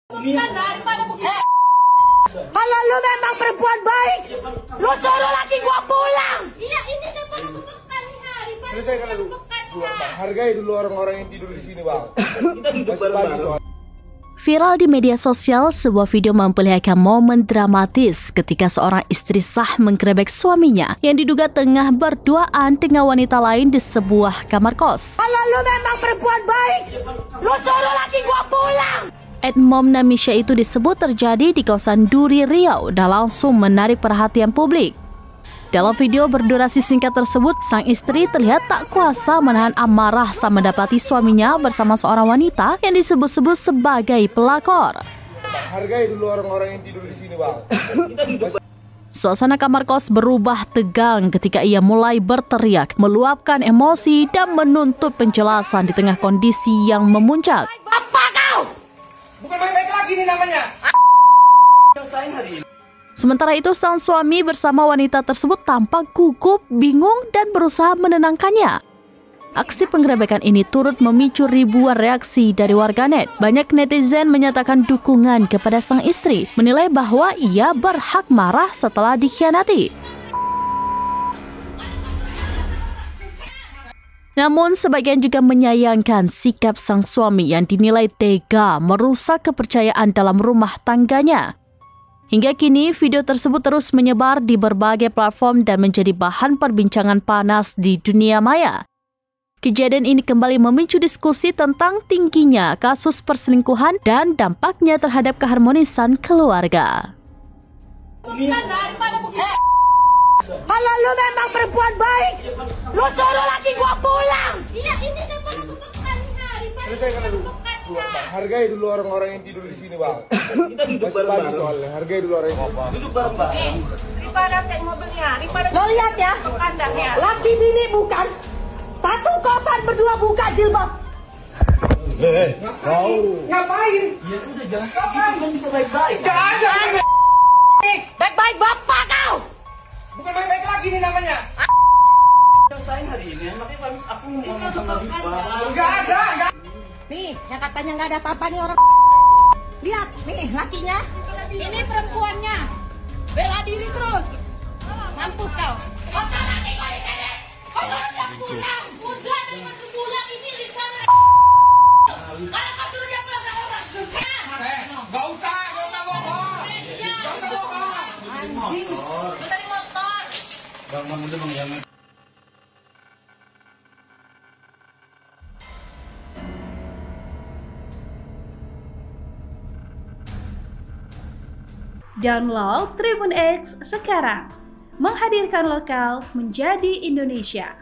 Daripada begitu. Kalau lu memang perempuan baik, lu suruh laki gua pulang. Iya, ini kan baru pekan hari. Selesai kan lu? Hargai dulu orang-orang yang tidur di sini, Bang. Kita hidup bareng-bareng. Viral di media sosial, sebuah video memperlihatkan momen dramatis ketika seorang istri sah menggerebek suaminya yang diduga tengah berduaan dengan wanita lain di sebuah kamar kos. Kalau lu memang perempuan baik, lu suruh laki gua pulang. Mom Namisha itu disebut terjadi di kawasan Duri, Riau dan langsung menarik perhatian publik. Dalam video berdurasi singkat tersebut, sang istri terlihat tak kuasa menahan amarah saat mendapati suaminya bersama seorang wanita yang disebut-sebut sebagai pelakor. Hargai dulu orang-orang yang tidur di sini, Bang. Suasana kamar kos berubah tegang ketika ia mulai berteriak, meluapkan emosi dan menuntut penjelasan di tengah kondisi yang memuncak. Apa kau? Bukan baik-baik lagi nih namanya. Selesai hari ini. Sementara itu, sang suami bersama wanita tersebut tampak gugup, bingung, dan berusaha menenangkannya. Aksi penggerebekan ini turut memicu ribuan reaksi dari warganet. Banyak netizen menyatakan dukungan kepada sang istri, menilai bahwa ia berhak marah setelah dikhianati. Namun, sebagian juga menyayangkan sikap sang suami yang dinilai tega merusak kepercayaan dalam rumah tangganya. Hingga kini, video tersebut terus menyebar di berbagai platform dan menjadi bahan perbincangan panas di dunia maya. Kejadian ini kembali memicu diskusi tentang tingginya kasus perselingkuhan dan dampaknya terhadap keharmonisan keluarga. Daripada begitu. Kalau lu memang perempuan baik, lu suruh laki gua pulang. Iya, ini kan baru pekan hari. Selesai kan lu? Hargai dulu orang-orang yang tidur di sini, Bang. Kita hidup bareng-bareng. Hargai dulu orang yang hidup bareng-bareng. Daripada kayak mobilnya, lo lihat ya, laki bini bukan satu kosan berdua buka jilbab. Kau Ngapain? ya udah jangan kan bisa baik-baik. Gak ada. Baik-baik bapak kau. Bukan baik-baik lagi nih namanya. Selesai hari ini, makanya aku ngomong sama Diva. Enggak ada. Nih, yang katanya nggak ada apa-apa nih orang. Lihat, nih lakinya. Ini perempuannya. Bela diri terus. Mampus kau. Kotor lagi kau di sini. Kotor udah pulang. Udah dia masuk pulang ini di sana. Kalau kau suruh dia pulang sama orang. Enggak usah bohong. Enggak usah bohong. Anjing. Kita di motor. Bang, udah Bang jangan. Download Tribun X sekarang, menghadirkan lokal menjadi Indonesia.